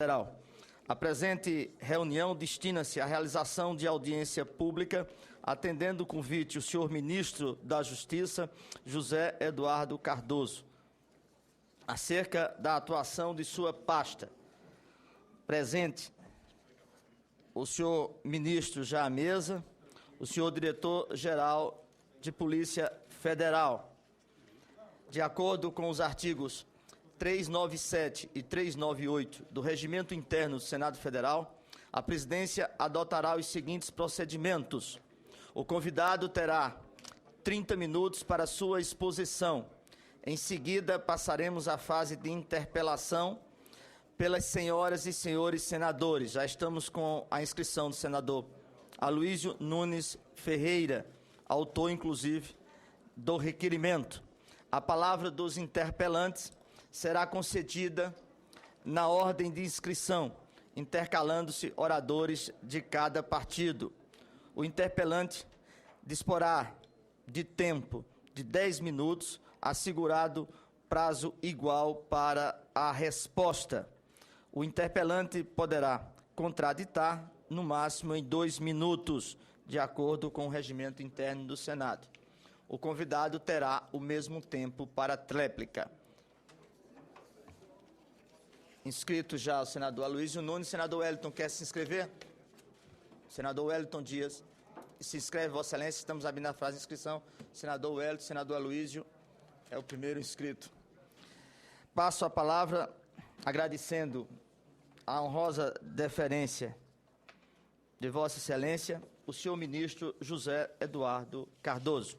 Federal. A presente reunião destina-se à realização de audiência pública, atendendo o convite o senhor Ministro da Justiça, José Eduardo Cardoso, acerca da atuação de sua pasta. Presente o senhor Ministro já à mesa, o senhor Diretor-Geral de Polícia Federal. De acordo com os artigos 397 e 398 do Regimento Interno do Senado Federal, a presidência adotará os seguintes procedimentos. O convidado terá 30 minutos para sua exposição. Em seguida, passaremos à fase de interpelação pelas senhoras e senhores senadores. Já estamos com a inscrição do senador Aloysio Nunes Ferreira, autor, inclusive, do requerimento. A palavra dos interpelantes será concedida na ordem de inscrição, intercalando-se oradores de cada partido. O interpelante disporá de tempo de 10 minutos, assegurado prazo igual para a resposta. O interpelante poderá contraditar, no máximo em 2 minutos, de acordo com o regimento interno do Senado. O convidado terá o mesmo tempo para tréplica. Inscrito já o senador Aloysio Nunes. Senador Wellington, quer se inscrever? Senador Wellington Dias. Se inscreve, Vossa Excelência. Estamos abrindo a fase de inscrição. Senador Wellington, senador Aloysio é o primeiro inscrito. Passo a palavra agradecendo a honrosa deferência de Vossa Excelência, o senhor Ministro José Eduardo Cardoso.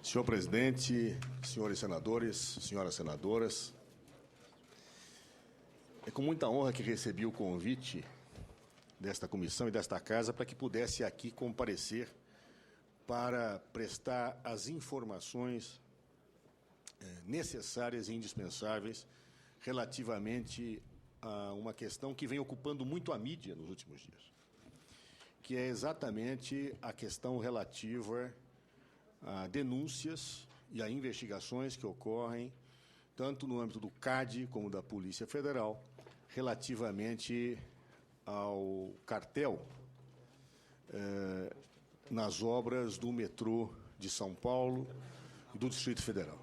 Senhor presidente, senhores senadores, senhoras senadoras, é com muita honra que recebi o convite desta comissão e desta casa para que pudesse aqui comparecer para prestar as informações necessárias e indispensáveis relativamente a uma questão que vem ocupando muito a mídia nos últimos dias, que é exatamente a questão relativa a denúncias e a investigações que ocorrem tanto no âmbito do CAD como da Polícia Federal, relativamente ao cartel nas obras do metrô de São Paulo e do Distrito Federal.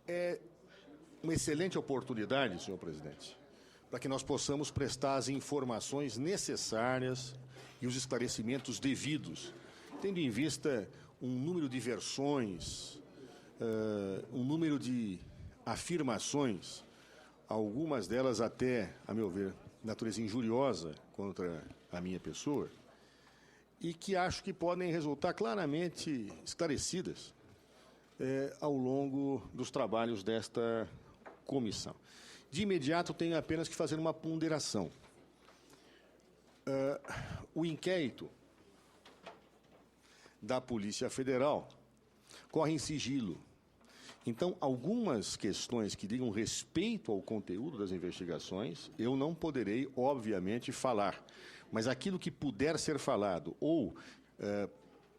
É uma excelente oportunidade, senhor presidente, para que nós possamos prestar as informações necessárias e os esclarecimentos devidos, tendo em vista um número de versões, um número de afirmações, algumas delas até, a meu ver, natureza injuriosa contra a minha pessoa, e que acho que podem resultar claramente esclarecidas ao longo dos trabalhos desta comissão. De imediato, tenho apenas que fazer uma ponderação. O inquérito da Polícia Federal corre em sigilo. Então, algumas questões que digam respeito ao conteúdo das investigações, eu não poderei, obviamente, falar. Mas aquilo que puder ser falado, ou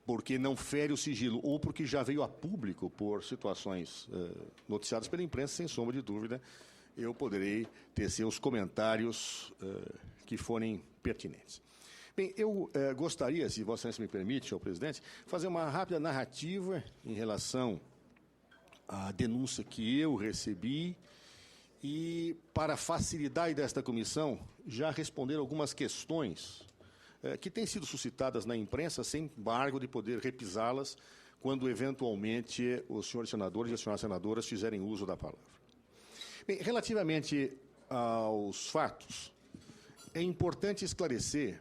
porque não fere o sigilo, ou porque já veio a público por situações noticiadas pela imprensa, sem sombra de dúvida, eu poderei tecer os comentários que forem pertinentes. Bem, eu gostaria, se Vossa Excelência me permite, senhor presidente, fazer uma rápida narrativa em relação à denúncia que eu recebi e, para a facilidade desta comissão, já responder algumas questões que têm sido suscitadas na imprensa, sem embargo de poder repisá-las quando, eventualmente, os senhores senadores e as senhoras senadoras fizerem uso da palavra. Bem, relativamente aos fatos, é importante esclarecer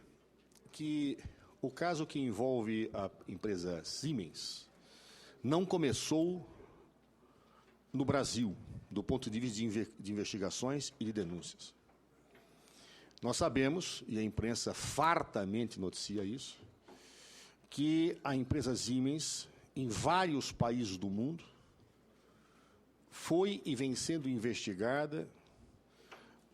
que o caso que envolve a empresa Siemens não começou no Brasil, do ponto de vista de investigações e de denúncias. Nós sabemos, e a imprensa fartamente noticia isso, que a empresa Siemens, em vários países do mundo, foi e vem sendo investigada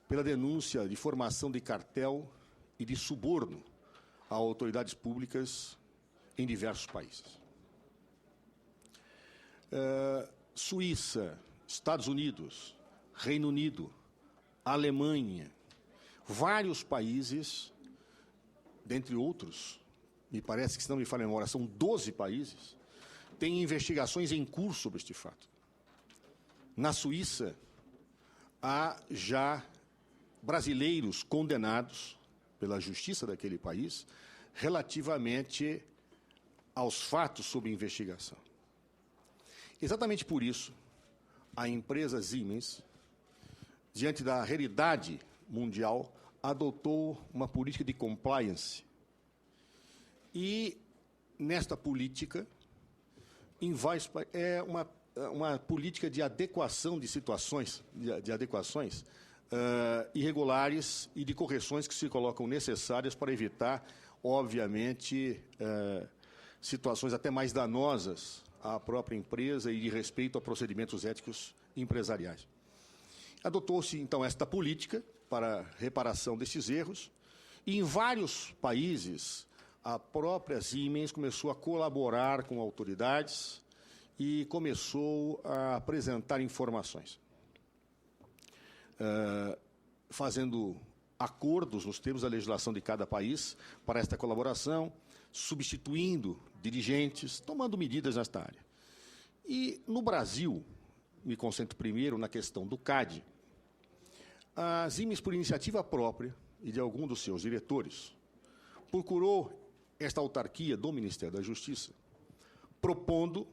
pela denúncia de formação de cartel e de suborno a autoridades públicas em diversos países. Suíça, Estados Unidos, Reino Unido, Alemanha, vários países, dentre outros, me parece que, se não me falha a memória, são 12 países, têm investigações em curso sobre este fato. Na Suíça, há já brasileiros condenados pela justiça daquele país relativamente aos fatos sob investigação. Exatamente por isso, a empresa Siemens, diante da realidade mundial, adotou uma política de compliance. E, nesta política, é uma política de adequação de situações, de adequações irregulares e de correções que se colocam necessárias para evitar, obviamente, situações até mais danosas à própria empresa e de respeito a procedimentos éticos empresariais. Adotou-se, então, esta política para reparação desses erros e, em vários países, a própria Siemens começou a colaborar com autoridades e começou a apresentar informações, fazendo acordos nos termos da legislação de cada país para esta colaboração, substituindo dirigentes, tomando medidas nesta área. E, no Brasil, me concentro primeiro na questão do CAD, a Siemens, por iniciativa própria e de algum dos seus diretores, procurou esta autarquia do Ministério da Justiça, propondo,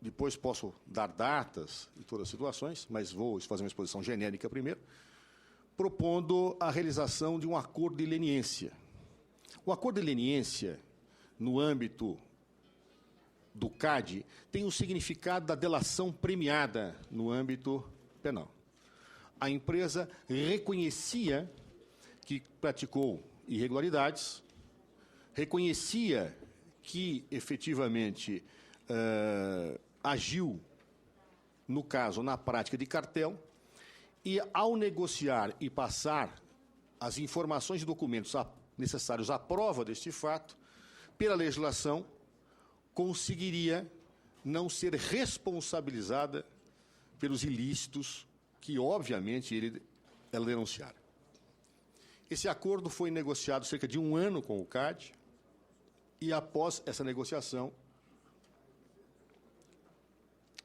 depois posso dar datas e todas as situações, mas vou fazer uma exposição genérica primeiro, propondo a realização de um acordo de leniência. O acordo de leniência, no âmbito do CAD, tem o significado da delação premiada no âmbito penal. A empresa reconhecia que praticou irregularidades, reconhecia que, efetivamente, agiu, no caso, na prática de cartel, e, ao negociar e passar as informações e documentos necessários à prova deste fato, pela legislação, conseguiria não ser responsabilizada pelos ilícitos que, obviamente, ela denunciara. Esse acordo foi negociado cerca de 1 ano com o CAD, e, após essa negociação,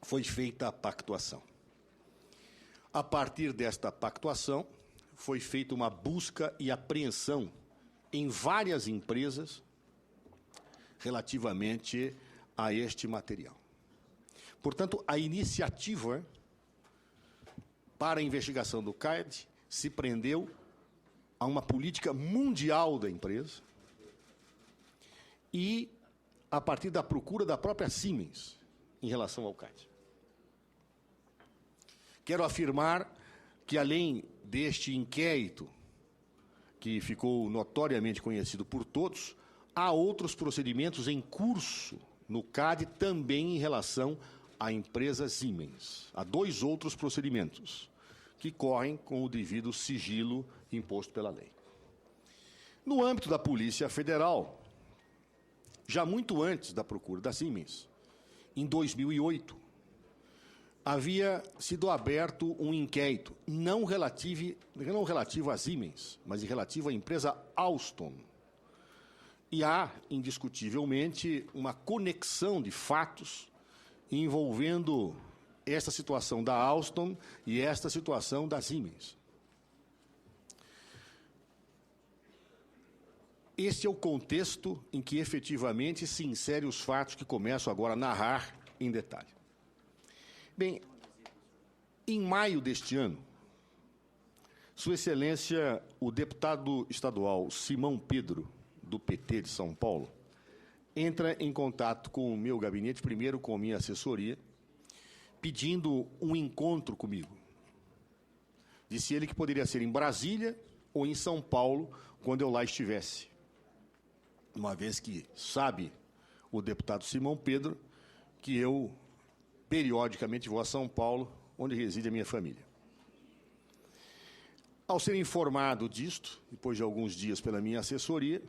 foi feita a pactuação. A partir desta pactuação, foi feita uma busca e apreensão em várias empresas relativamente a este material. Portanto, a iniciativa para a investigação do CAD se prendeu a uma política mundial da empresa e a partir da procura da própria Siemens em relação ao CAD. Quero afirmar que, além deste inquérito, que ficou notoriamente conhecido por todos, há outros procedimentos em curso no CAD também em relação à empresa Siemens. Há 2 outros procedimentos que correm com o devido sigilo imposto pela lei. No âmbito da Polícia Federal, já muito antes da procura da Siemens, em 2008, havia sido aberto um inquérito, não relativo a Siemens, mas relativo à empresa Alstom. E há, indiscutivelmente, uma conexão de fatos envolvendo esta situação da Alstom e esta situação da Siemens. Este é o contexto em que, efetivamente, se inserem os fatos que começo agora a narrar em detalhe. Bem, em maio deste ano, Sua Excelência, o deputado estadual Simão Pedro, do PT de São Paulo, entra em contato com o meu gabinete, primeiro com a minha assessoria, pedindo um encontro comigo. Disse ele que poderia ser em Brasília ou em São Paulo, quando eu lá estivesse. Uma vez que sabe o deputado Simão Pedro que eu, periodicamente, vou a São Paulo, onde reside a minha família. Ao ser informado disto, depois de alguns dias pela minha assessoria,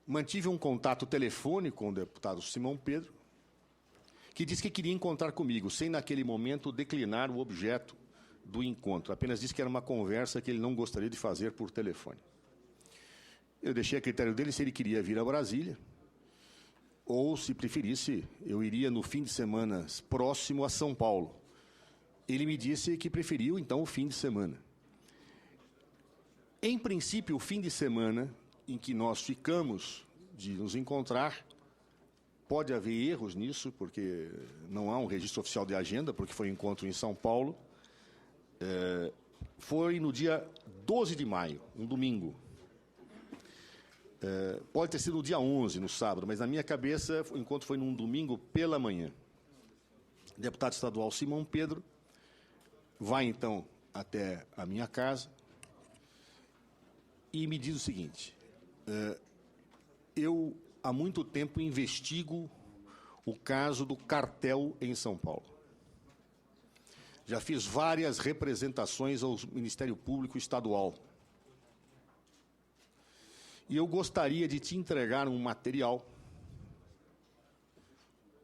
mantive um contato telefônico com o deputado Simão Pedro, que disse que queria encontrar comigo, sem naquele momento declinar o objeto do encontro. Apenas disse que era uma conversa que ele não gostaria de fazer por telefone. Eu deixei a critério dele se ele queria vir a Brasília, ou, se preferisse, eu iria no fim de semana próximo a São Paulo. Ele me disse que preferiu, então, o fim de semana. Em princípio, o fim de semana em que nós ficamos de nos encontrar, pode haver erros nisso, porque não há um registro oficial de agenda, porque foi um encontro em São Paulo. Foi no dia 12 de maio, um domingo. Pode ter sido no dia 11, no sábado, mas na minha cabeça o encontro foi num domingo pela manhã. O deputado estadual Simão Pedro vai, então, até a minha casa e me diz o seguinte: eu há muito tempo investigo o caso do cartel em São Paulo. Já fiz várias representações ao Ministério Público Estadual. E eu gostaria de te entregar um material,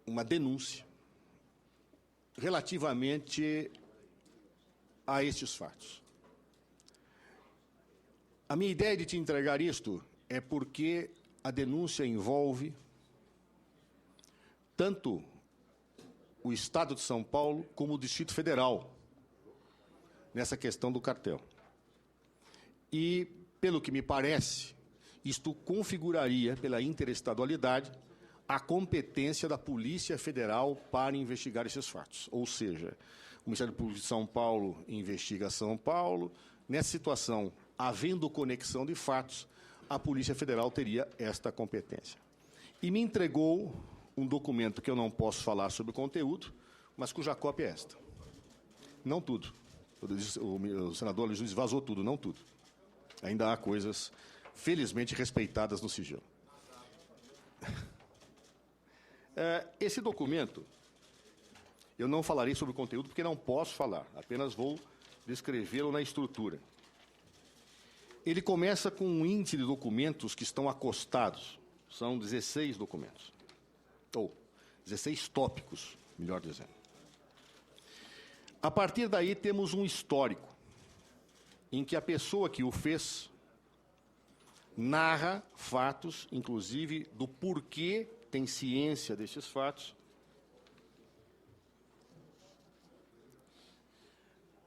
uma denúncia, relativamente a estes fatos. A minha ideia de te entregar isto é porque a denúncia envolve tanto o Estado de São Paulo como o Distrito Federal nessa questão do cartel. E, pelo que me parece, isto configuraria, pela interestadualidade, a competência da Polícia Federal para investigar esses fatos. Ou seja, o Ministério Público de São Paulo investiga São Paulo. Nessa situação, havendo conexão de fatos, a Polícia Federal teria esta competência. E me entregou um documento que eu não posso falar sobre o conteúdo, mas cuja cópia é esta. Não tudo. O senador Luiz vazou tudo, não tudo. Ainda há coisas felizmente respeitadas no sigilo. Esse documento, eu não falarei sobre o conteúdo porque não posso falar, apenas vou descrevê-lo na estrutura. Ele começa com um índice de documentos que estão acostados. São 16 documentos. Ou 16 tópicos, melhor dizendo. A partir daí temos um histórico, em que a pessoa que o fez narra fatos, inclusive do porquê tem ciência desses fatos,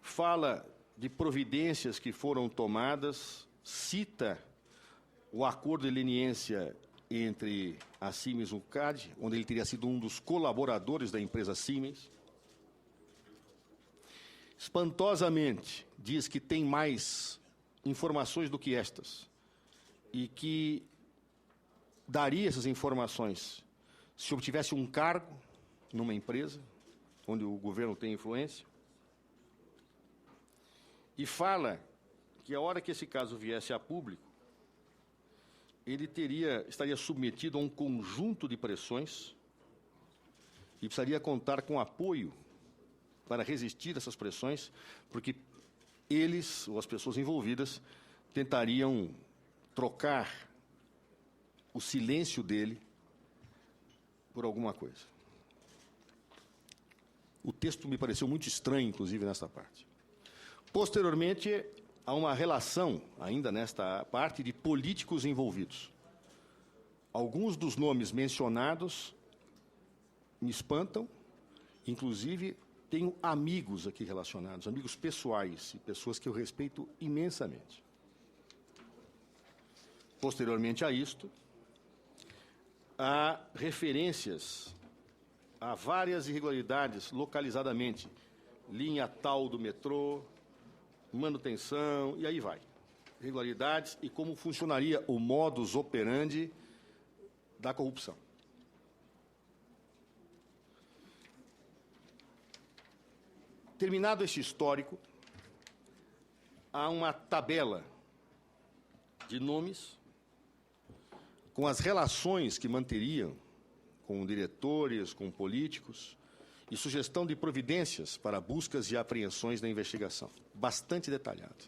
fala de providências que foram tomadas, cita o acordo de leniência entre a Siemens e o CAD, onde ele teria sido um dos colaboradores da empresa Siemens. Espantosamente, diz que tem mais informações do que estas, e que daria essas informações se obtivesse um cargo numa empresa, onde o governo tem influência, e fala que a hora que esse caso viesse a público, ele estaria submetido a um conjunto de pressões e precisaria contar com apoio para resistir a essas pressões, porque eles, ou as pessoas envolvidas, tentariam trocar o silêncio dele por alguma coisa. O texto me pareceu muito estranho, inclusive, nesta parte. Posteriormente, há uma relação, ainda nesta parte, de políticos envolvidos. Alguns dos nomes mencionados me espantam, inclusive tenho amigos aqui relacionados, amigos pessoais e pessoas que eu respeito imensamente. Posteriormente a isto, há referências a várias irregularidades localizadamente, linha tal do metrô, manutenção, e aí vai. Irregularidades e como funcionaria o modus operandi da corrupção. Terminado este histórico, há uma tabela de nomes com as relações que manteriam com diretores, com políticos, e sugestão de providências para buscas e apreensões na investigação. Bastante detalhado.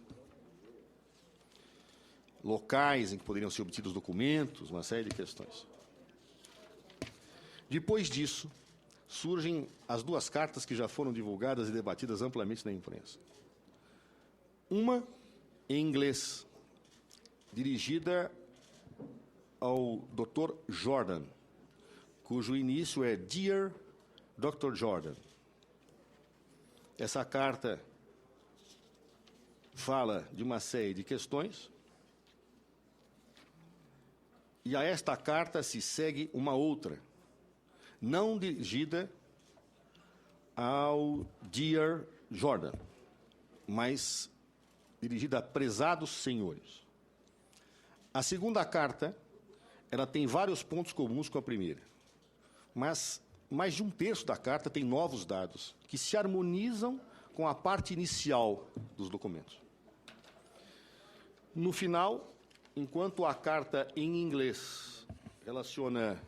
Locais em que poderiam ser obtidos documentos, uma série de questões. Depois disso, surgem as duas cartas que já foram divulgadas e debatidas amplamente na imprensa. Uma em inglês, dirigida ao Dr. Jordan, cujo início é Dear Dr. Jordan. Essa carta fala de uma série de questões, e a esta carta se segue uma outra, não dirigida ao Dear Jordan, mas dirigida a prezados senhores. A segunda carta, ela tem vários pontos comuns com a primeira, mas mais de um terço da carta tem novos dados que se harmonizam com a parte inicial dos documentos. No final, enquanto a carta em inglês relaciona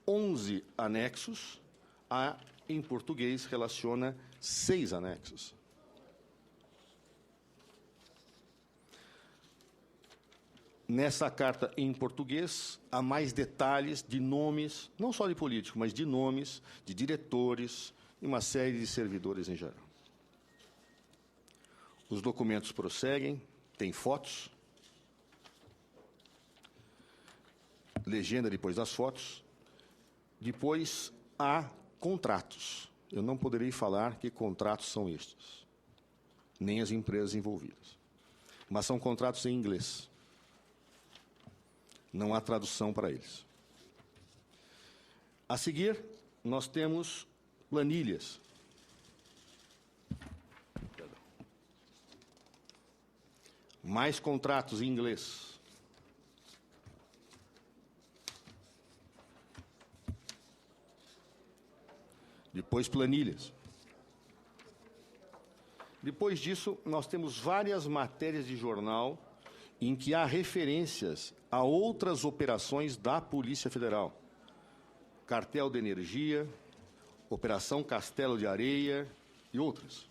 11 anexos, a em português relaciona 6 anexos. Nessa carta em português, há mais detalhes de nomes, não só de políticos, mas de nomes, de diretores e uma série de servidores em geral. Os documentos prosseguem, tem fotos, legenda depois das fotos, depois há contratos. Eu não poderei falar que contratos são estes, nem as empresas envolvidas, mas são contratos em inglês. Não há tradução para eles. A seguir, nós temos planilhas. Mais contratos em inglês. Depois, planilhas. Depois disso, nós temos várias matérias de jornal em que há referências a outras operações da Polícia Federal. Cartel de Energia, Operação Castelo de Areia e outras.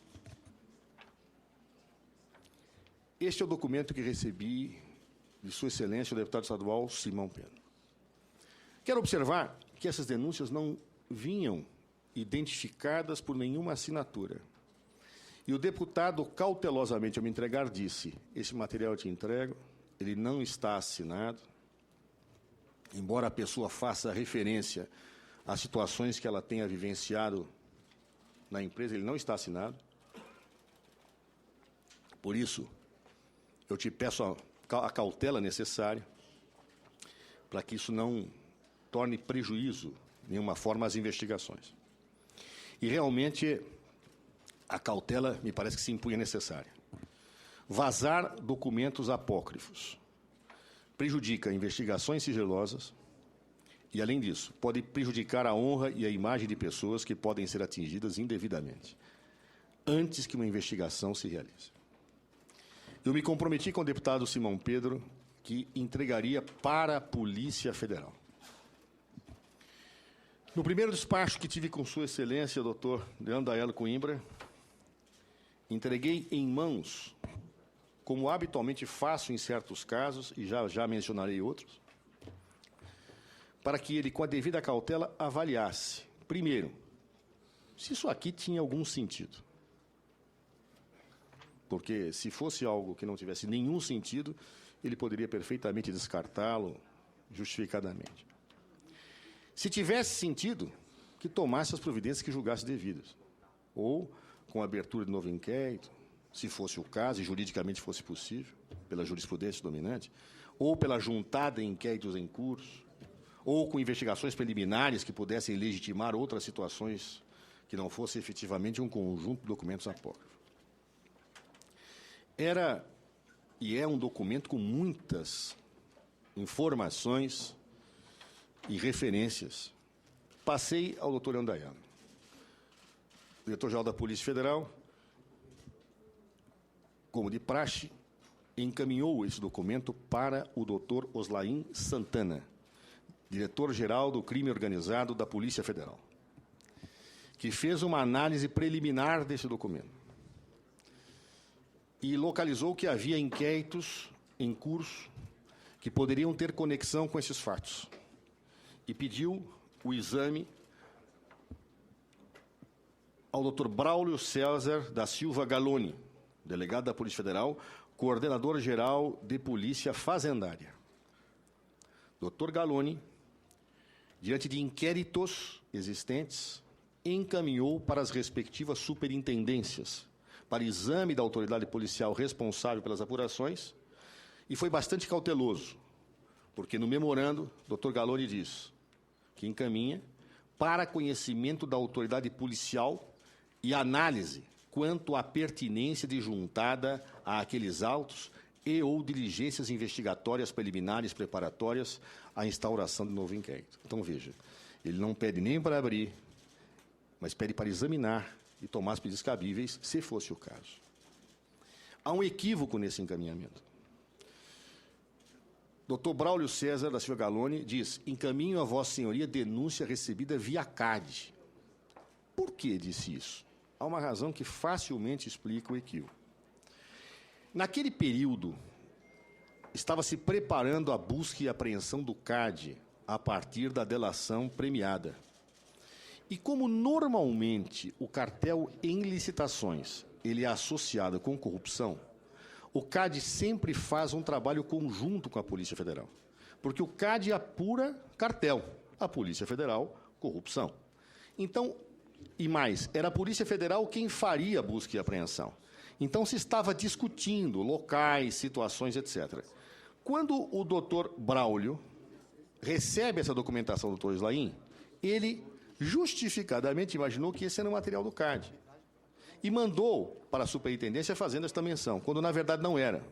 Este é o documento que recebi de Sua Excelência, o deputado estadual Simão Pedro. Quero observar que essas denúncias não vinham identificadas por nenhuma assinatura. E o deputado, cautelosamente, ao me entregar, disse: esse material eu te entrego, ele não está assinado, embora a pessoa faça referência a situações que ela tenha vivenciado na empresa, ele não está assinado. Por isso, eu te peço a cautela necessária para que isso não torne prejuízo, de nenhuma forma, às investigações. E, realmente, a cautela me parece que se impunha necessária. Vazar documentos apócrifos prejudica investigações sigilosas e, além disso, pode prejudicar a honra e a imagem de pessoas que podem ser atingidas indevidamente, antes que uma investigação se realize. Eu me comprometi com o deputado Simão Pedro que entregaria para a Polícia Federal. No primeiro despacho que tive com Sua Excelência, doutor Leandro Aiello Coimbra, entreguei em mãos, como habitualmente faço em certos casos, e já mencionarei outros, para que ele, com a devida cautela, avaliasse, primeiro, se isso aqui tinha algum sentido. Porque, se fosse algo que não tivesse nenhum sentido, ele poderia perfeitamente descartá-lo justificadamente. Se tivesse sentido, que tomasse as providências que julgasse devidas, ou com a abertura de novo inquérito, se fosse o caso e juridicamente fosse possível, pela jurisprudência dominante, ou pela juntada em inquéritos em curso, ou com investigações preliminares que pudessem legitimar outras situações que não fosse efetivamente um conjunto de documentos apócrifos. Era e é um documento com muitas informações e referências. Passei ao doutor Leandro Aiello, diretor-geral da Polícia Federal, como de praxe, encaminhou esse documento para o doutor Oslaim Santana, diretor-geral do Crime Organizado da Polícia Federal, que fez uma análise preliminar desse documento e localizou que havia inquéritos em curso que poderiam ter conexão com esses fatos e pediu o exame ao Dr. Braulio César da Silva Galoni, delegado da Polícia Federal, coordenador-geral de Polícia Fazendária. Dr. Galoni, diante de inquéritos existentes, encaminhou para as respectivas superintendências, para exame da autoridade policial responsável pelas apurações, e foi bastante cauteloso, porque no memorando, Dr. Galoni diz que encaminha para conhecimento da autoridade policial e análise quanto à pertinência de juntada àqueles autos e ou diligências investigatórias preliminares preparatórias à instauração de novo inquérito. Então, veja, ele não pede nem para abrir, mas pede para examinar e tomar as medidas cabíveis, se fosse o caso. Há um equívoco nesse encaminhamento. Dr. Braulio César da Silva Galoni diz: encaminho a Vossa Senhoria denúncia recebida via CAD. Por que disse isso? Há uma razão que facilmente explica o equívoco. Naquele período, estava se preparando a busca e apreensão do CAD a partir da delação premiada. E como normalmente o cartel em licitações ele é associado com corrupção, o CAD sempre faz um trabalho conjunto com a Polícia Federal. Porque o CAD apura cartel, a Polícia Federal, corrupção. Então, e mais, era a Polícia Federal quem faria a busca e apreensão. Então, se estava discutindo locais, situações, etc. Quando o doutor Braulio recebe essa documentação do doutor Islaim, ele justificadamente imaginou que esse era o material do CAD. E mandou para a superintendência fazendo esta menção, quando na verdade não era.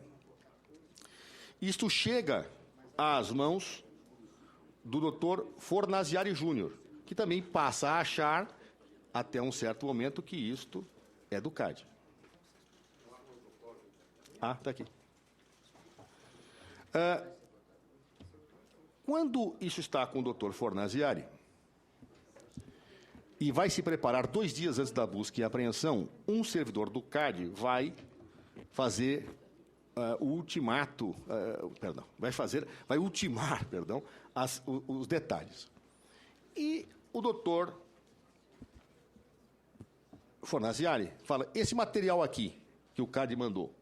Isto chega às mãos do doutor Fornaziari Júnior, que também passa a achar, até um certo momento, que isto é do CAD. Ah, está aqui. Quando isso está com o doutor Fornaziari, e vai se preparar 2 dias antes da busca e apreensão, um servidor do CAD vai fazer o ultimato, vai ultimar, os detalhes. E o doutor Fornaziari fala: esse material aqui que o CAD mandou,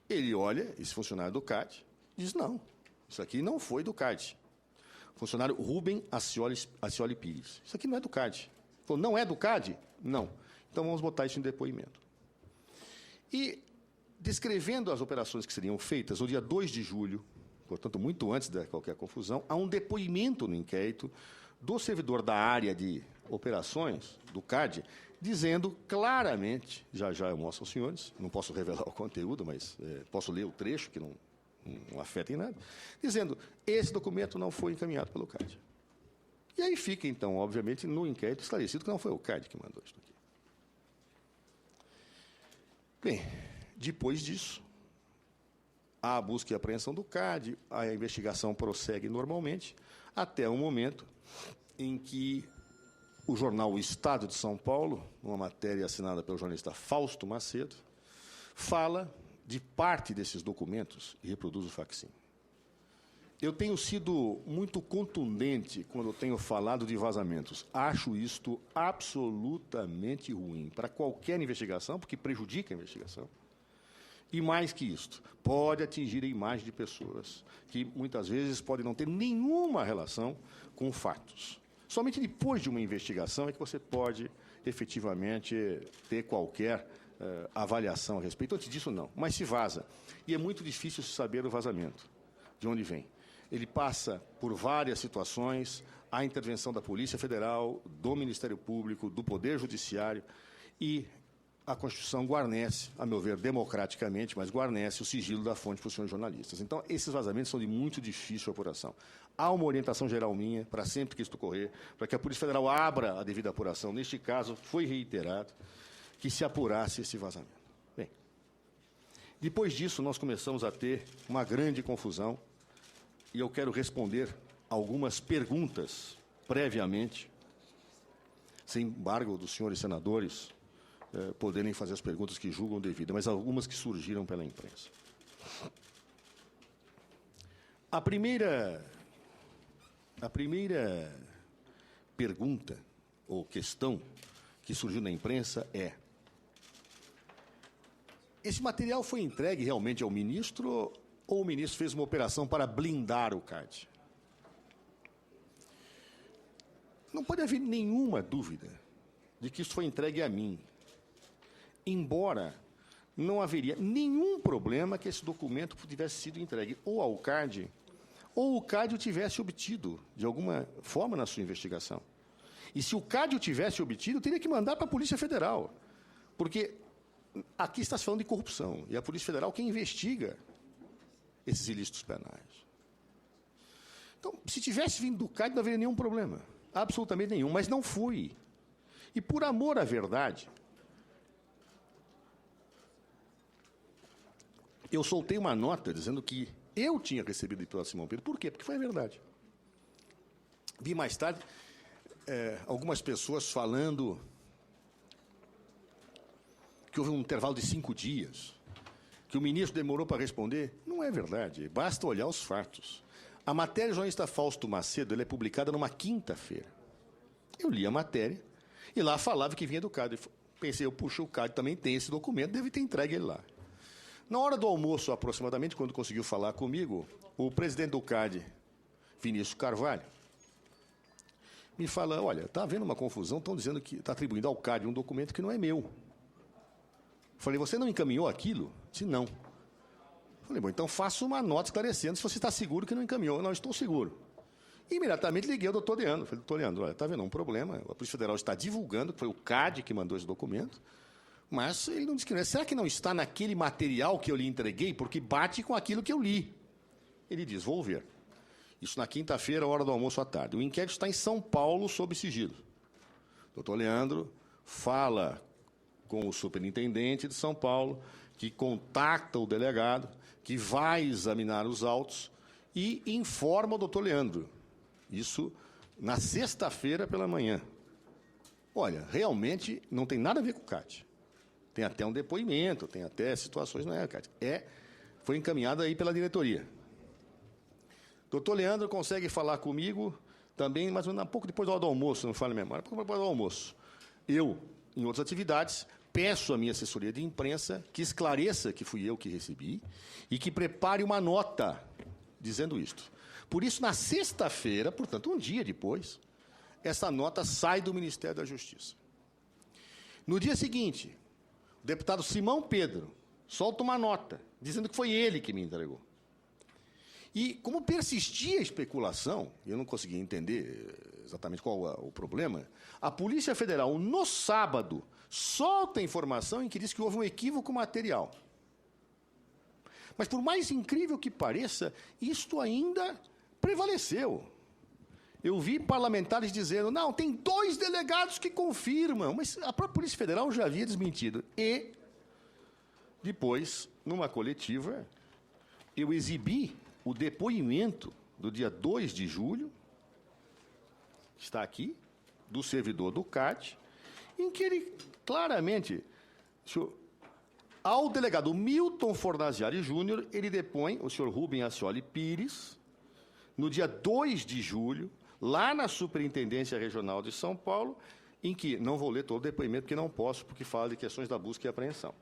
ele olha, esse funcionário do CAD, diz: não, isso aqui não foi do CAD. Funcionário Rubem Acioli Pires. Isso aqui não é do CAD. Falou: não é do CAD? Não. Então vamos botar isso em depoimento. E, descrevendo as operações que seriam feitas, no dia 2 de julho, portanto, muito antes de qualquer confusão, há um depoimento no inquérito do servidor da área de operações, do CAD, dizendo claramente, já eu mostro aos senhores, não posso revelar o conteúdo, mas posso ler o trecho, que não afeta em nada, dizendo: esse documento não foi encaminhado pelo CAD. E aí fica, então, obviamente, no inquérito esclarecido que não foi o CAD que mandou isso aqui. Bem, depois disso, há a busca e apreensão do CAD, a investigação prossegue normalmente, até o momento em que o jornal O Estado de São Paulo, numa matéria assinada pelo jornalista Fausto Macedo, fala de parte desses documentos e reproduz o facsímile. Eu tenho sido muito contundente quando eu tenho falado de vazamentos. Acho isto absolutamente ruim para qualquer investigação, porque prejudica a investigação. E mais que isto, pode atingir a imagem de pessoas que muitas vezes podem não ter nenhuma relação com fatos. Somente depois de uma investigação é que você pode efetivamente ter qualquer avaliação a respeito. Antes disso, não. Mas se vaza. E é muito difícil saber o vazamento, de onde vem. Ele passa por várias situações, a intervenção da Polícia Federal, do Ministério Público, do Poder Judiciário, e a Constituição guarnece, a meu ver, democraticamente, mas guarnece o sigilo da fonte para os senhores jornalistas. Então, esses vazamentos são de muito difícil apuração. Há uma orientação geral minha, para sempre que isto ocorrer, para que a Polícia Federal abra a devida apuração. Neste caso, foi reiterado que se apurasse esse vazamento. Bem, depois disso, nós começamos a ter uma grande confusão, e eu quero responder algumas perguntas previamente, sem embargo dos senhores senadores poderem fazer as perguntas que julgam devidas, mas algumas que surgiram pela imprensa. A primeira pergunta ou questão que surgiu na imprensa é: esse material foi entregue realmente ao ministro ou o ministro fez uma operação para blindar o CAD? Não pode haver nenhuma dúvida de que isso foi entregue a mim, embora não haveria nenhum problema que esse documento tivesse sido entregue ou ao CAD, ou o CAD o tivesse obtido de alguma forma na sua investigação. E se o CAD o tivesse obtido, teria que mandar para a Polícia Federal, porque aqui está se falando de corrupção, e a Polícia Federal quem investiga esses ilícitos penais. Então, se tivesse vindo do CAD, não haveria nenhum problema, absolutamente nenhum, mas não fui. E por amor à verdade, eu soltei uma nota dizendo que eu tinha recebido pela Simão Pedro. Por quê? Porque foi a verdade. Vi mais tarde algumas pessoas falando que houve um intervalo de 5 dias, que o ministro demorou para responder. Não é verdade, basta olhar os fatos. A matéria do jornalista Fausto Macedo ela é publicada numa quinta-feira. Eu li a matéria e lá falava que vinha do CAD. Pensei, puxa, o CAD também tem esse documento, deve ter entregue ele lá. Na hora do almoço, aproximadamente, quando conseguiu falar comigo, o presidente do CAD, Vinícius Carvalho, me fala: olha, está havendo uma confusão, estão dizendo que está atribuindo ao CAD um documento que não é meu. Falei: você não encaminhou aquilo? Disse: não. Falei: bom, então faça uma nota esclarecendo se você está seguro que não encaminhou. Não, estou seguro. Imediatamente liguei ao doutor Leandro. Falei: doutor Leandro, olha, está vendo um problema, a Polícia Federal está divulgando que foi o CAD que mandou esse documento, mas ele não disse que não é. Será que não está naquele material que eu lhe entreguei? Porque bate com aquilo que eu li. Ele diz: vou ver. Isso na quinta-feira, hora do almoço à tarde. O inquérito está em São Paulo, sob sigilo. Doutor Leandro fala com o superintendente de São Paulo, que contacta o delegado, que vai examinar os autos e informa o doutor Leandro. Isso na sexta-feira pela manhã. Olha, realmente não tem nada a ver com o CAD. Tem até um depoimento, tem até situações, não é, CAD. Foi encaminhado aí pela diretoria. Doutor Leandro consegue falar comigo também, mas um pouco depois da hora do almoço, não falo a memória, pouco depois do almoço. Eu, em outras atividades, peço à minha assessoria de imprensa que esclareça que fui eu que recebi e que prepare uma nota dizendo isto. Por isso, na sexta-feira, portanto, um dia depois, essa nota sai do Ministério da Justiça. No dia seguinte, o deputado Simão Pedro solta uma nota dizendo que foi ele que me entregou. E, como persistia a especulação, eu não conseguia entender exatamente qual o problema, a Polícia Federal, no sábado, solta a informação em que diz que houve um equívoco material. Mas, por mais incrível que pareça, isto ainda prevaleceu. Eu vi parlamentares dizendo: não, tem 2 delegados que confirmam, mas a própria Polícia Federal já havia desmentido. E, depois, numa coletiva, eu exibi o depoimento do dia 2 de julho, que está aqui, do servidor do CAD, em que ele claramente, ao delegado Milton Fornaziari Júnior, ele depõe o senhor Rubem Ascioli Pires, no dia 2 de julho, lá na Superintendência Regional de São Paulo, em que, não vou ler todo o depoimento, porque não posso, porque fala de questões da busca e apreensão.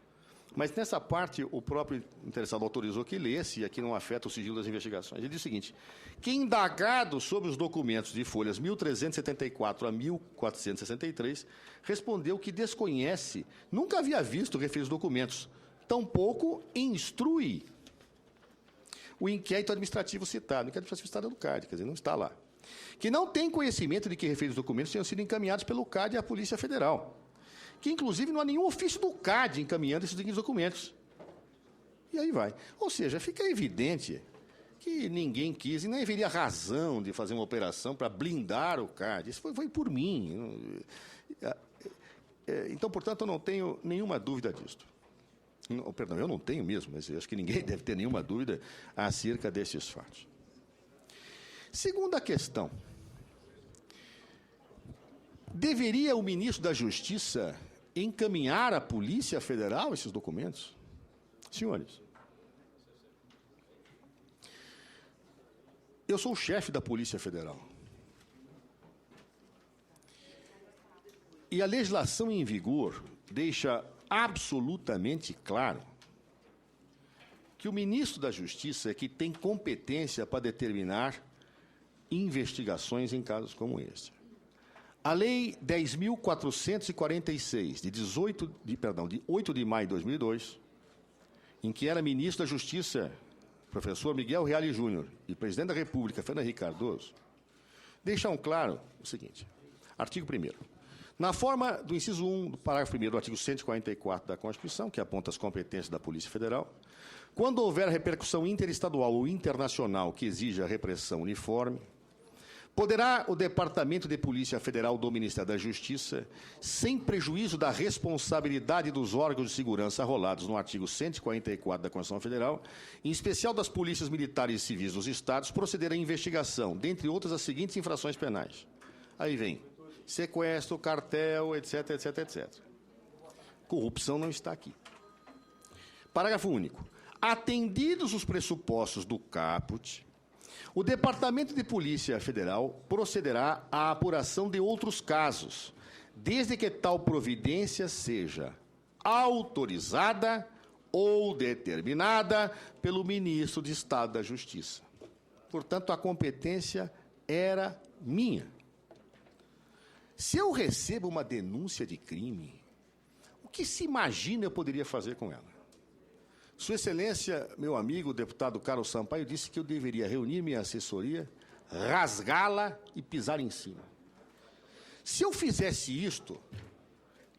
Mas, nessa parte, o próprio interessado autorizou que lesse, e aqui não afeta o sigilo das investigações. Ele diz o seguinte: que, indagado sobre os documentos de folhas 1374 a 1463, respondeu que desconhece, nunca havia visto referidos documentos, tampouco instrui o inquérito administrativo citado. O inquérito administrativo citado é do CAD, quer dizer, não está lá. Que não tem conhecimento de que referidos documentos tenham sido encaminhados pelo CAD e à Polícia Federal. Que, inclusive, não há nenhum ofício do CAD encaminhando esses documentos. E aí vai. Ou seja, fica evidente que ninguém quis e nem haveria razão de fazer uma operação para blindar o CAD. Isso foi por mim. Então, portanto, eu não tenho nenhuma dúvida disso. Perdão, eu não tenho mesmo, mas eu acho que ninguém deve ter nenhuma dúvida acerca desses fatos. Segunda questão. Deveria o ministro da Justiça encaminhar à Polícia Federal esses documentos? Senhores, eu sou o chefe da Polícia Federal. E a legislação em vigor deixa absolutamente claro que o ministro da Justiça é que tem competência para determinar investigações em casos como esse. A Lei 10.446, de 8 de maio de 2002, em que era ministro da Justiça, professor Miguel Reale Júnior, e presidente da República, Fernando Henrique Cardoso, deixam claro o seguinte, artigo 1º. Na forma do inciso 1 do parágrafo 1º do artigo 144 da Constituição, que aponta as competências da Polícia Federal, quando houver repercussão interestadual ou internacional que exija repressão uniforme, poderá o Departamento de Polícia Federal do Ministério da Justiça, sem prejuízo da responsabilidade dos órgãos de segurança arrolados no artigo 144 da Constituição Federal, em especial das polícias militares e civis dos estados, proceder à investigação, dentre outras as seguintes infrações penais. Aí vem sequestro, cartel, etc, etc, etc. Corrupção não está aqui. Parágrafo único. Atendidos os pressupostos do caput, o Departamento de Polícia Federal procederá à apuração de outros casos, desde que tal providência seja autorizada ou determinada pelo ministro de Estado da Justiça. Portanto, a competência era minha. Se eu recebo uma denúncia de crime, o que se imagina eu poderia fazer com ela? Sua Excelência, meu amigo, o deputado Carlos Sampaio, disse que eu deveria reunir minha assessoria, rasgá-la e pisar em cima. Se eu fizesse isto,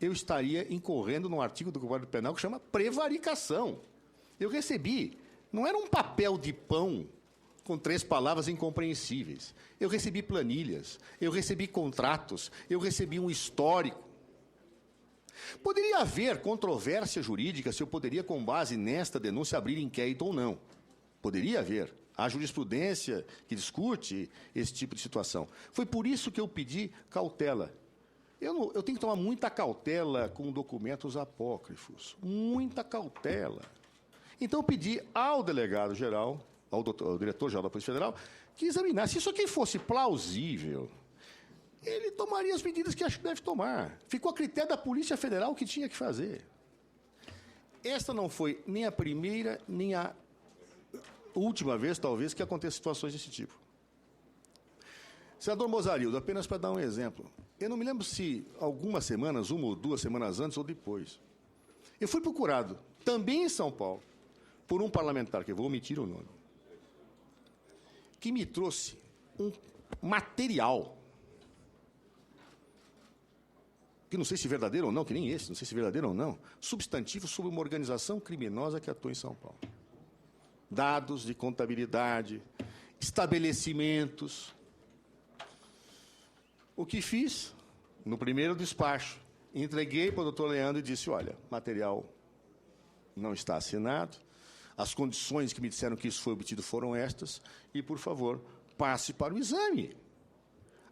eu estaria incorrendo num artigo do Código Penal que chama prevaricação. Eu recebi, não era um papel de pão com 3 palavras incompreensíveis. Eu recebi planilhas, eu recebi contratos, eu recebi um histórico. Poderia haver controvérsia jurídica se eu poderia, com base nesta denúncia, abrir inquérito ou não. Poderia haver. Há jurisprudência que discute esse tipo de situação. Foi por isso que eu pedi cautela. Eu tenho que tomar muita cautela com documentos apócrifos. Muita cautela. Então, eu pedi ao delegado-geral, ao diretor-geral da Polícia Federal, que examinasse. Se isso aqui fosse plausível, ele tomaria as medidas que acho que deve tomar. Ficou a critério da Polícia Federal o que tinha que fazer. Esta não foi nem a primeira, nem a última vez, talvez, que acontecem situações desse tipo. Senador Mozarildo, apenas para dar um exemplo. Eu não me lembro se algumas semanas, 1 ou 2 semanas antes ou depois, eu fui procurado, também em São Paulo, por um parlamentar, que eu vou omitir o nome, que me trouxe um material que não sei se verdadeiro ou não, que nem esse, não sei se verdadeiro ou não, substantivo sobre uma organização criminosa que atua em São Paulo. Dados de contabilidade, estabelecimentos. O que fiz? No primeiro despacho, entreguei para o doutor Leandro e disse, olha, material não está assinado, as condições que me disseram que isso foi obtido foram estas, e, por favor, passe para o exame.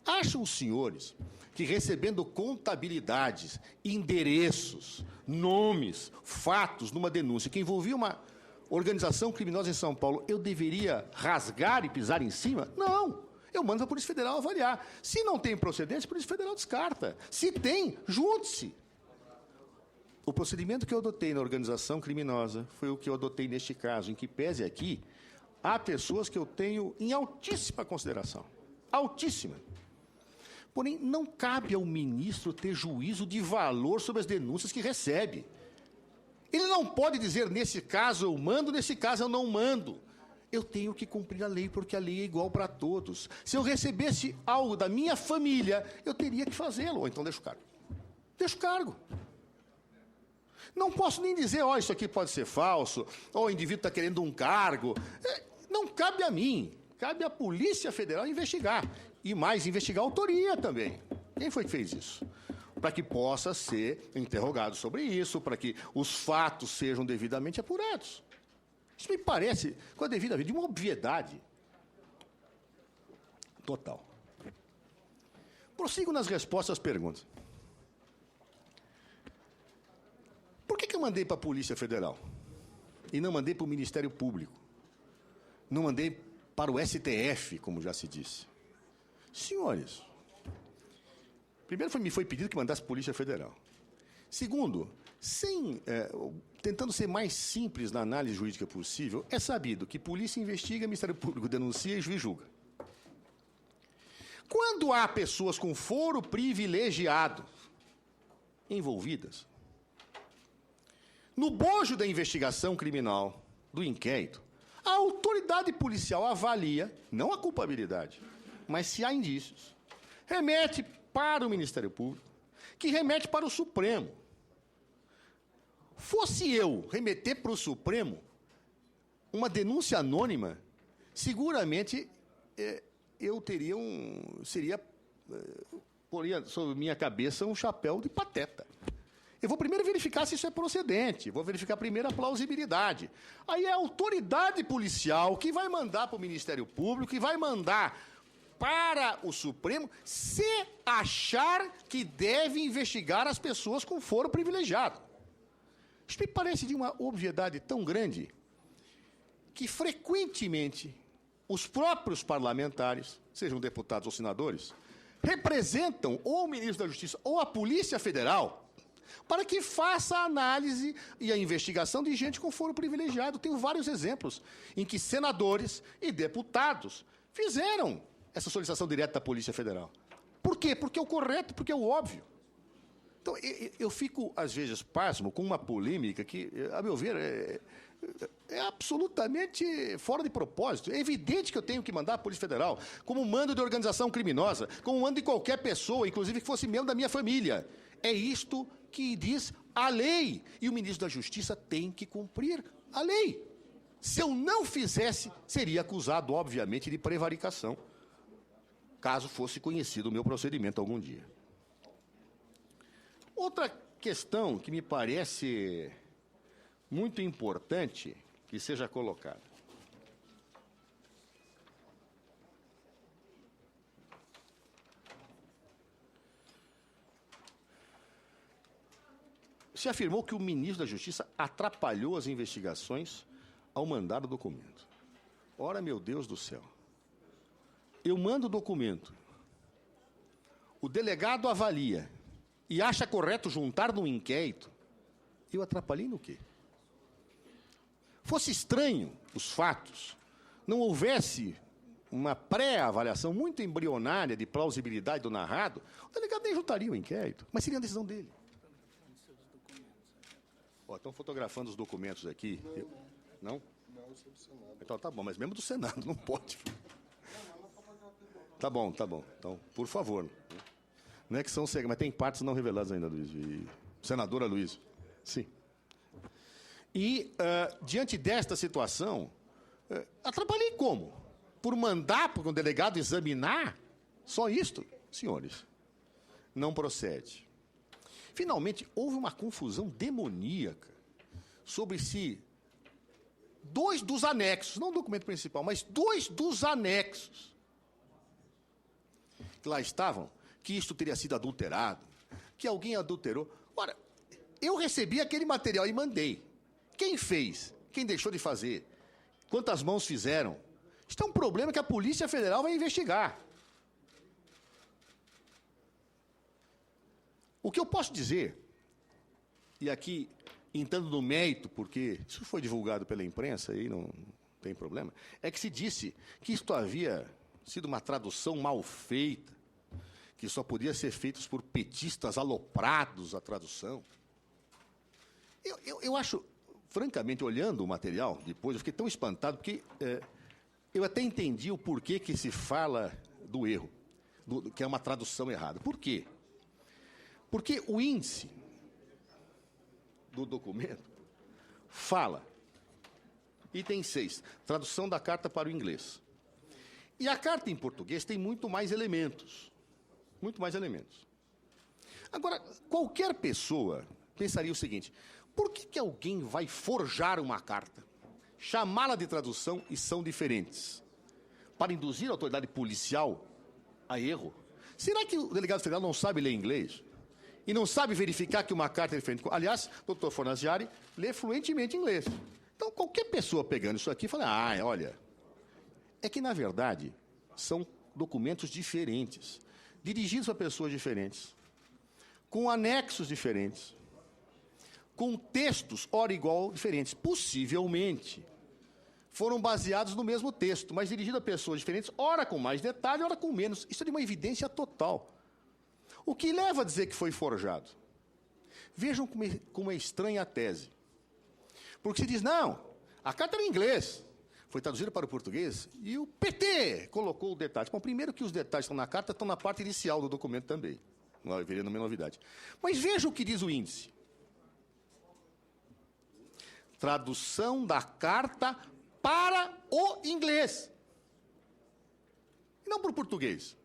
Acham os senhores que recebendo contabilidades, endereços, nomes, fatos numa denúncia que envolvia uma organização criminosa em São Paulo, eu deveria rasgar e pisar em cima? Não. Eu mando a Polícia Federal avaliar. Se não tem procedência, a Polícia Federal descarta. Se tem, junte-se. O procedimento que eu adotei na organização criminosa foi o que eu adotei neste caso, em que pese aqui, há pessoas que eu tenho em altíssima consideração. Altíssima. Porém, não cabe ao ministro ter juízo de valor sobre as denúncias que recebe. Ele não pode dizer, nesse caso eu mando, nesse caso eu não mando. Eu tenho que cumprir a lei, porque a lei é igual para todos. Se eu recebesse algo da minha família, eu teria que fazê-lo. Ou então deixo o cargo. Deixo o cargo. Não posso nem dizer, ó, isso aqui pode ser falso, ó, o indivíduo está querendo um cargo. Não cabe a mim. Cabe à Polícia Federal investigar. E mais, investigar a autoria também. Quem foi que fez isso? Para que possa ser interrogado sobre isso, para que os fatos sejam devidamente apurados. Isso me parece, com a devida de uma obviedade total. Prossigo nas respostas às perguntas. Por que eu mandei para a Polícia Federal? E não mandei para o Ministério Público? Não mandei para o STF, como já se disse? Senhores, Primeiro, me foi pedido que mandasse a Polícia Federal. Segundo, tentando ser mais simples na análise jurídica possível, é sabido que polícia investiga, Ministério Público denuncia e juiz julga. Quando há pessoas com foro privilegiado envolvidas, no bojo da investigação criminal, do inquérito, a autoridade policial avalia, não a culpabilidade, mas se há indícios, remete para o Ministério Público, que remete para o Supremo. Fosse eu remeter para o Supremo uma denúncia anônima, seguramente eu poria sobre minha cabeça um chapéu de pateta. Eu vou primeiro verificar se isso é procedente, vou verificar primeiro a plausibilidade. Aí é a autoridade policial que vai mandar para o Ministério Público, que vai mandar para o Supremo, se achar que deve investigar as pessoas com foro privilegiado. Isso me parece de uma obviedade tão grande que, frequentemente, os próprios parlamentares, sejam deputados ou senadores, representam ou o ministro da Justiça ou a Polícia Federal para que faça a análise e a investigação de gente com foro privilegiado. Tenho vários exemplos em que senadores e deputados fizeram essa solicitação direta da Polícia Federal. Por quê? Porque é o correto, porque é o óbvio. Então, eu fico, às vezes, pasmo com uma polêmica que, a meu ver, é absolutamente fora de propósito. É evidente que eu tenho que mandar a Polícia Federal, como mando de organização criminosa, como mando de qualquer pessoa, inclusive que fosse membro da minha família. É isto que diz a lei. E o ministro da Justiça tem que cumprir a lei. Se eu não fizesse, seria acusado, obviamente, de prevaricação, caso fosse conhecido o meu procedimento algum dia. Outra questão que me parece muito importante que seja colocada. Se afirmou que o ministro da Justiça atrapalhou as investigações ao mandar o documento. Ora, meu Deus do céu. Eu mando o documento, o delegado avalia e acha correto juntar num inquérito, eu atrapalhei no quê? Fosse estranho os fatos, não houvesse uma pré-avaliação muito embrionária de plausibilidade do narrado, o delegado nem juntaria o inquérito, mas seria a decisão dele. Estão fotografando os documentos aqui. Não? Não, isso é do Senado. Então tá bom, mas mesmo do Senado, não pode. Tá bom. Então, por favor. Não é que são cegas, mas tem partes não reveladas ainda, Luiz. Senadora Luiz. Sim. E, diante desta situação, atrapalhei como? Por mandar para um delegado examinar? Só isto? Senhores, não procede. Finalmente, houve uma confusão demoníaca sobre se 2 dos anexos, não o documento principal, mas 2 dos anexos que lá estavam, que isto teria sido adulterado, que alguém adulterou. Ora, eu recebi aquele material e mandei. Quem fez? Quem deixou de fazer? Quantas mãos fizeram? Isto é um problema que a Polícia Federal vai investigar. O que eu posso dizer, e aqui entrando no mérito, porque isso foi divulgado pela imprensa e não tem problema, é que se disse que isto havia sido uma tradução mal feita, que só podia ser feita por petistas aloprados a tradução. Eu acho, francamente, olhando o material depois, eu fiquei tão espantado, porque eu até entendi o porquê que se fala do erro, que é uma tradução errada. Por quê? Porque o índice do documento fala, item 6, tradução da carta para o inglês. E a carta em português tem muito mais elementos. Muito mais elementos. Agora, qualquer pessoa pensaria o seguinte: por que alguém vai forjar uma carta, chamá-la de tradução e são diferentes? Para induzir a autoridade policial a erro? Será que o delegado federal não sabe ler inglês? E não sabe verificar que uma carta é diferente? Aliás, o doutor Fornaziari lê fluentemente inglês. Então, qualquer pessoa pegando isso aqui fala, olha, é que, na verdade, são documentos diferentes, dirigidos a pessoas diferentes, com anexos diferentes, com textos, ora igual, diferentes. Possivelmente foram baseados no mesmo texto, mas dirigidos a pessoas diferentes, ora com mais detalhe, ora com menos. Isso é de uma evidência total. O que leva a dizer que foi forjado? Vejam como é estranha a tese. Porque se diz, não, a carta era em inglês, foi traduzida para o português, e o PT colocou o detalhe. Bom, primeiro que os detalhes estão na carta, estão na parte inicial do documento também. Não haveria nenhuma novidade. Mas veja o que diz o índice. Tradução da carta para o inglês. E não para o português.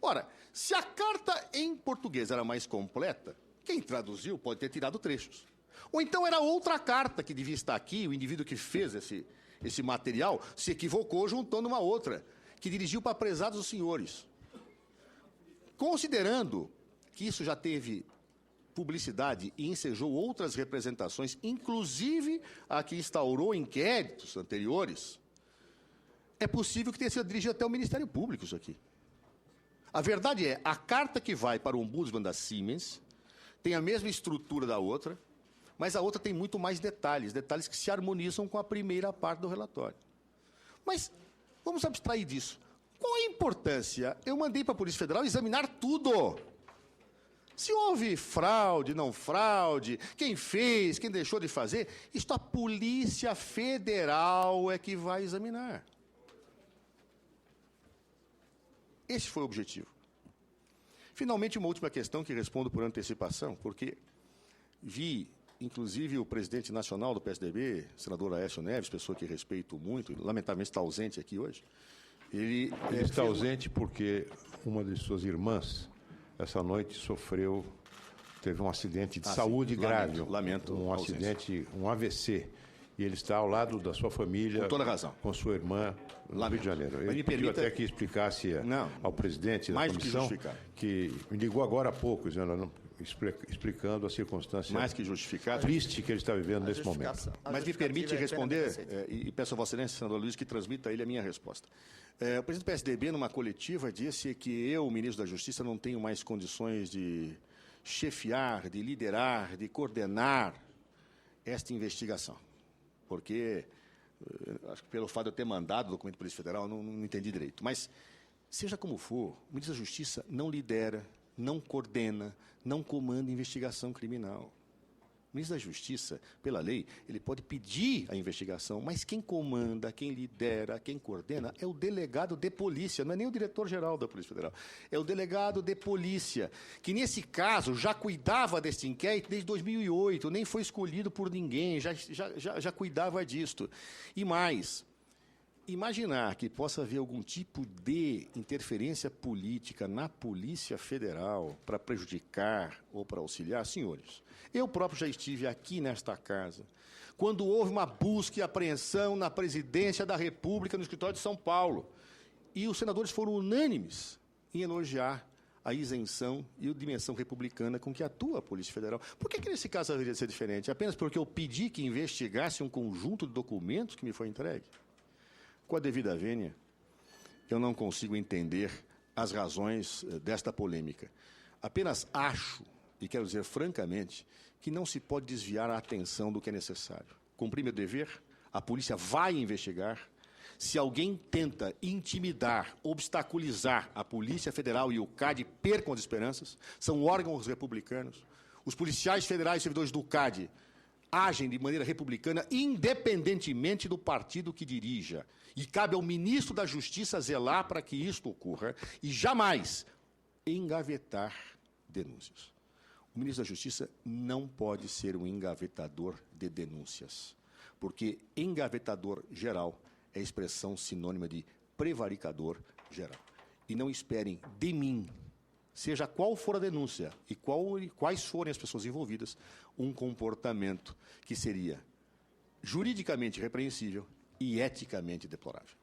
Ora, se a carta em português era mais completa, quem traduziu pode ter tirado trechos. Ou então era outra carta que devia estar aqui, o indivíduo que fez esse material se equivocou juntando uma outra, que dirigiu para prezados os senhores. Considerando que isso já teve publicidade e ensejou outras representações, inclusive a que instaurou inquéritos anteriores, é possível que tenha sido dirigido até o Ministério Público isso aqui. A verdade é, a carta que vai para o Ombudsman da Siemens tem a mesma estrutura da outra, mas a outra tem muito mais detalhes, detalhes que se harmonizam com a primeira parte do relatório. Mas vamos abstrair disso. Qual a importância? Eu mandei para a Polícia Federal examinar tudo. Se houve fraude, não fraude, quem fez, quem deixou de fazer, isto a Polícia Federal é que vai examinar. Esse foi o objetivo. Finalmente, uma última questão que respondo por antecipação, porque vi, inclusive, o presidente nacional do PSDB, senador Aécio Neves, pessoa que respeito muito, lamentavelmente está ausente aqui hoje. Ele está ausente porque uma de suas irmãs, essa noite, teve um acidente de saúde grave. Lamento um acidente, um AVC. E ele está ao lado da sua família. Com toda razão. Com sua irmã, no Rio de Janeiro. Ele pediu até que explicasse ao presidente da comissão, que me ligou agora há pouco, explicando a circunstância mais que justificado, triste que ele está vivendo nesse momento. Mas me permite responder, e peço a Vossa Excelência, senador Luiz, que transmita a ele a minha resposta. O presidente do PSDB, numa coletiva, disse que eu, ministro da Justiça, não tenho mais condições de chefiar, de liderar, de coordenar esta investigação. Porque, acho que pelo fato de eu ter mandado o documento da Polícia Federal, não entendi direito. Mas, seja como for, o ministro da Justiça não lidera, não coordena, não comanda investigação criminal. O ministro da Justiça, pela lei, ele pode pedir a investigação, mas quem comanda, quem lidera, quem coordena é o delegado de polícia, não é nem o diretor-geral da Polícia Federal, é o delegado de polícia, que nesse caso já cuidava desse inquérito desde 2008, nem foi escolhido por ninguém, já cuidava disto. E mais, imaginar que possa haver algum tipo de interferência política na Polícia Federal para prejudicar ou para auxiliar, senhores, eu próprio já estive aqui nesta casa, quando houve uma busca e apreensão na presidência da República, no escritório de São Paulo, e os senadores foram unânimes em elogiar a isenção e a dimensão republicana com que atua a Polícia Federal. Por que nesse caso haveria de ser diferente? Apenas porque eu pedi que investigasse um conjunto de documentos que me foi entregue? Com a devida vênia, eu não consigo entender as razões desta polêmica. Apenas acho, e quero dizer francamente, que não se pode desviar a atenção do que é necessário. Cumpri meu dever, a polícia vai investigar. Se alguém tenta intimidar, obstaculizar a Polícia Federal e o CAD, percam as esperanças, são órgãos republicanos. Os policiais federais e servidores do CAD agem de maneira republicana, independentemente do partido que dirija. E cabe ao ministro da Justiça zelar para que isto ocorra e jamais engavetar denúncias. O ministro da Justiça não pode ser um engavetador de denúncias, porque engavetador geral é expressão sinônima de prevaricador geral. E não esperem de mim, seja qual for a denúncia e quais forem as pessoas envolvidas, um comportamento que seria juridicamente repreensível e eticamente deplorável.